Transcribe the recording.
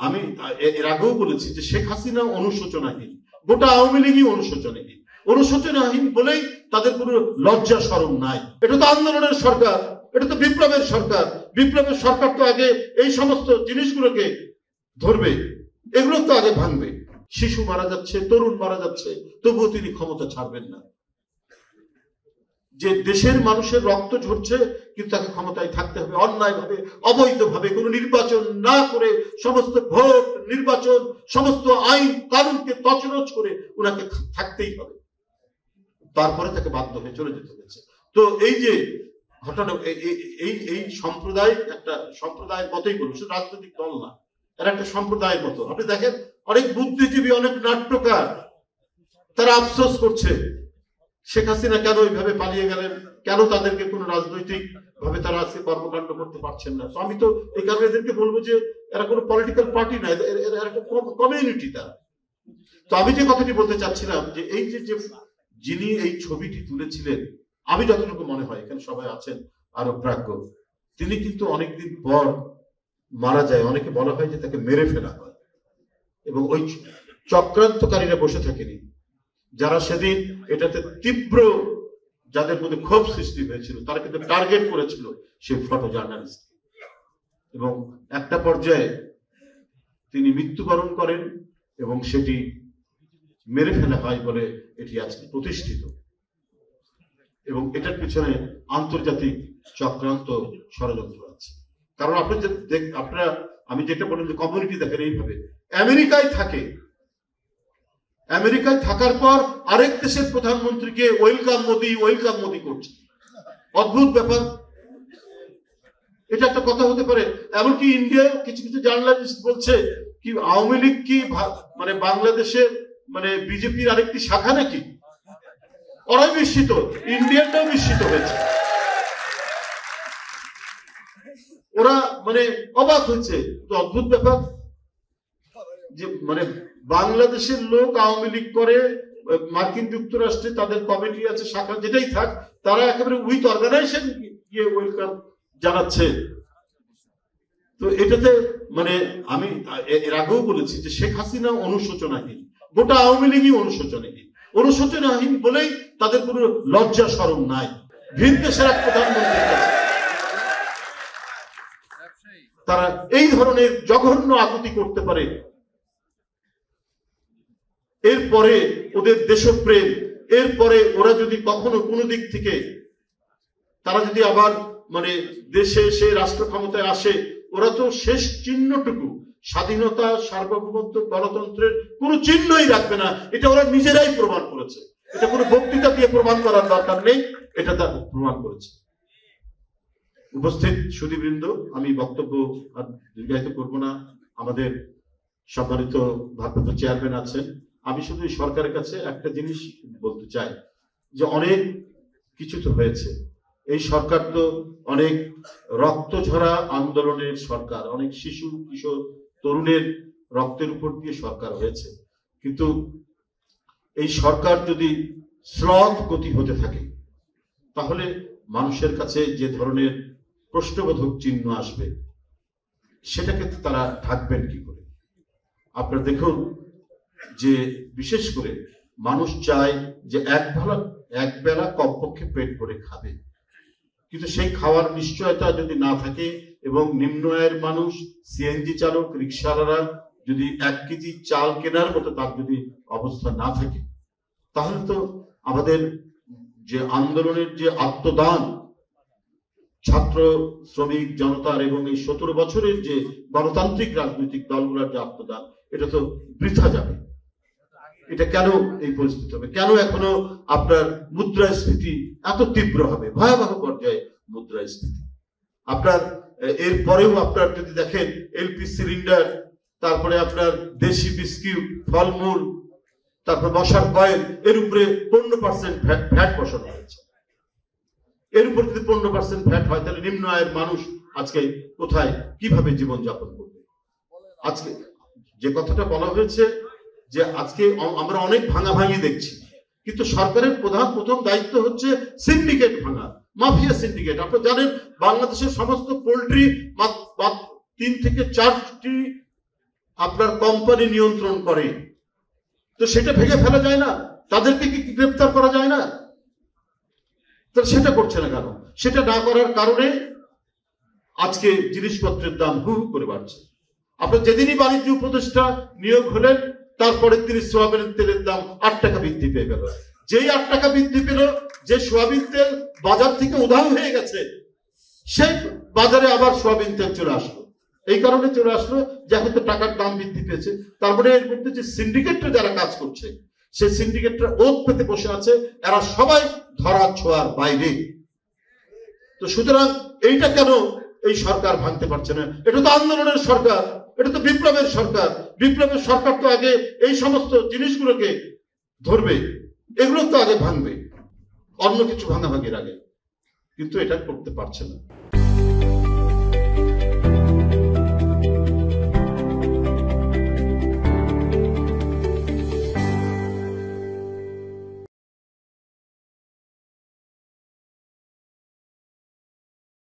আমি এর আগেও বলেছি যে শেখ হাসিনা অনুশোচনাহীন, গোটা আওয়ামী লীগই অনুশোচনাহীন বলেই তাদের কোনো লজ্জা শরম নাই। এটা তো আন্দোলনের সরকার, এটা তো বিপ্লবের সরকার। বিপ্লবের সরকার তো আগে এই সমস্ত জিনিসগুলোকে ধরবে, এগুলো তো আগে ভাঙবে। শিশু মারা যাচ্ছে, তরুণ মারা যাচ্ছে, তবুও তিনি ক্ষমতা ছাড়বেন না। যে দেশের মানুষের রক্ত ঝরছে, কিন্তু তাকে ক্ষমতায় থাকতে হবে অন্যায়ভাবে, অবৈধভাবে, কোনো নির্বাচন না করে, সমস্ত ভোট, নির্বাচন, সমস্ত আইন কানুনকে তছনছ করে ওনাকে থাকতেই হবে। তারপরে তাকে বাধ্য হয়ে চলে যেতে হয়েছে। তো এই যে ঘটনা, এই সম্প্রদায় একটা সম্প্রদায়ের মতোই বলুন, শুধু রাজনৈতিক দল না, এরা একটা সম্প্রদায়ের মতো। আপনি দেখেন অনেক বুদ্ধিজীবী, অনেক নাট্যকার, তারা আফসোস করছে শেখ হাসিনা কেন ওইভাবে পালিয়ে গেলেন, কেন তাদেরকে কোনো রাজনৈতিক ভাবে তারা আজকে কর্মকাণ্ড করতে পারছেন না। তো আমি তো এই কারণে এদেরকে বলবো যে এরা কোনো পলিটিক্যাল পার্টি না, এরা একটা কমিউনিটি তারা। তো আমি যে কথাটি বলতে চাচ্ছিলাম যে এই যে যিনি এই ছবিটি তুলেছিলেন, আমি যতটুকু মনে হয়, এখানে সবাই আছেন আরো প্রাজ্ঞ, তিনি কিন্তু অনেকদিন পর মারা যায়। অনেকে বলা হয় যে তাকে মেরে ফেলা হয়, এবং ওই চক্রান্তকারীরা বসে থাকেনি। যারা সেদিন এটাতে তীব্র, যাদের মধ্যে ক্ষোভ সৃষ্টি হয়েছিল, তারা কিন্তু টার্গেট করেছিল সেই ফটো জার্নালিস্ট, এবং একটা পর্যায়ে তিনি মৃত্যুবরণ করেন এবং সেটি মেরে ফেলা হয় বলে এটি আজকে প্রতিষ্ঠিত। এবং এটার পিছনে আন্তর্জাতিক চক্রান্ত ষড়যন্ত্র আছে। কারণ আপনারা আমি যেটা বললাম যে কমিউনিটি দেখেন এইভাবে, আমেরিকায় থাকার পর আরেক দেশের প্রধানমন্ত্রীকে ওয়েলকাম মোদি করছে। অদ্ভুত ব্যাপার, এটা একটা কথা হতে পারে? এমনকি ইন্ডিয়ায় কিছু কিছু জার্নালিস্ট বলছে কি আওয়ামী লীগ কি মানে বাংলাদেশের মানে বিজেপির আরেকটি শাখা নাকি? ওরাই বিস্মিত, ইন্ডিয়ানটাও বিস্মিত হয়েছে, ওরা মানে অবাক হয়েছে। তো অদ্ভুত ব্যাপার যে মানে বাংলাদেশের লোক আওয়ামী লীগ করে, মার্কিন যুক্তরাষ্ট্রে তাদের কমিটি আছে, শাখা যেটাই থাক, তারা একেবারে উইথ অর্গানাইজেশন গিয়ে ওয়েলকাম জানাচ্ছে। তো এটাতে মানে আমি এর আগেও বলেছি যে শেখ হাসিনা অনুশোচনাহীন, গোটা আওয়ামী লীগই অনুশোচনাহীন বলেই তাদের কোনো লজ্জা শরম নাই। ভিন দেশের এক প্রধানমন্ত্রীর কাছে তারা এই ধরনের জঘন্য আকুতি করতে পারে। এরপরে ওদের দেশপ্রেম, এরপরে ওরা যদি কখনো কোনো দিক থেকে তারা যদি আবার মানে দেশে এসে রাষ্ট্র ক্ষমতায় আসে, ওরা তো শেষ চিহ্নটুকু স্বাধীনতা, সার্বভৌমত্ব, গণতন্ত্রের কোনো চিহ্নই রাখবে না। এটা ওরা নিজেরাই প্রমাণ করেছে। এটা কোনো বক্তৃতা দিয়ে প্রমাণ করার দরকার নেই, এটা তারা প্রমাণ করেছে। উপস্থিত সুধীবৃন্দ, আমি বক্তব্য আর দীর্ঘায়িত করবো না। আমাদের সম্মানিত ভারপ্রাপ্ত চেয়ারম্যান আছেন। আমি শুধু সরকারের কাছে একটা জিনিস বলতে চাই যে অনেক কিছু তো হয়েছে। এই সরকার তো অনেক রক্ত ঝরা আন্দোলনের সরকার, অনেক শিশু, কিশোর, তরুণের রক্তের উপর দিয়ে সরকার হয়েছে। কিন্তু এই সরকার যদি স্লথ গতি হতে থাকে, তাহলে মানুষের কাছে যে ধরনের প্রশ্নবোধক চিহ্ন আসবে, সেটাকে তারা ঢাকবেন কি করে? আপনারা দেখুন যে বিশেষ করে মানুষ চায় যে এক বেলা কমপক্ষে পেট ভরে খাবে, কিন্তু সেই খাওয়ার নিশ্চয়তা যদি না থাকে, এবং নিম্ন আয়ের মানুষ, সিএনজি চালক, রিক্সাওয়ালারা যদি 1 কেজি চাল কেনার মতো তার যদি অবস্থা না থাকে, তাহলে তো আমাদের যে আন্দোলনের যে আত্মদান, ছাত্র, শ্রমিক, জনতার এবং এই 17 বছরের যে গণতান্ত্রিক রাজনৈতিক দলগুলোর যে আত্মদান, এটা তো বৃথা যাবে। এটা কেন এই পরিস্থিতি হবে? কেন এখনো আপনার মুদ্রাস্ফীতি এত তীব্র হবে, ভয়াবহ পর্যায়ে মুদ্রাস্ফীতি? আপনার এরপরেও আপনার যদি দেখেন এলপি সিলিন্ডার, তারপরে আপনার দেশি বিস্কিট, ফলমূল, তারপর মশার কয়েল, এর উপরে 15% ভ্যাট বসানো হয়েছে। এর উপর যদি 15% ভ্যাট হয়, তাহলে নিম্ন আয়ের মানুষ আজকে কোথায়, কিভাবে জীবনযাপন করবে? আজকে যে কথাটা বলা হয়েছে যে আজকে আমরা অনেক ভাঙাভাঙি দেখছি, কিন্তু সরকারের প্রথম দায়িত্ব হচ্ছে সিন্ডিকেট ভাঙা, মাফিয়া সিন্ডিকেট। আপনারা জানেন বাংলাদেশের সমস্ত পোল্ট্রি 3 থেকে 4টি আপনার কোম্পানি নিয়ন্ত্রণ করে, তো সেটা ভেঙে ফেলা যায় না? তাদেরকে কি গ্রেফতার করা যায় না? তাহলে সেটা করছে না কেন? সেটা না করার কারণে আজকে জিনিসপত্রের দাম হু হু করে বাড়ছে। আপনার যেদিনই বাণিজ্য উপদেষ্টা নিয়োগ হলেন, তারপরে তিনি সোয়াবিনের তেলের দাম 8 টাকা বৃদ্ধি পেয়ে গেল। যেই 8 টাকা বৃদ্ধি পেল, যে সোয়াবিন তেল বাজার থেকে উধাও হয়ে গেছে, সেই বাজারে আবার সোয়াবিন তেল চলে আসলো। এই কারণে চলে আসলো যে এখন তো টাকার দাম বৃদ্ধি পেয়েছে। তারপরে এর মধ্যে যে সিন্ডিকেটরা যারা কাজ করছে, সেই সিন্ডিকেটরা ওত পেতে বসে আছে, এরা সবাই ধরা ছোঁয়ার বাইরে। তো সুতরাং এইটা কেন এই সরকার ভাঙতে পারছে না? এটা তো আন্দোলনের সরকার, এটা তো বিপ্লবের সরকার। বিপ্লবের সরকার তো আগে এই সমস্ত জিনিসগুলোকে ধরবে, এগুলো তো আগে ভাঙবে, অন্য কিছু ভাঙাভাঙির আগে। কিন্তু এটা করতে পারছে না।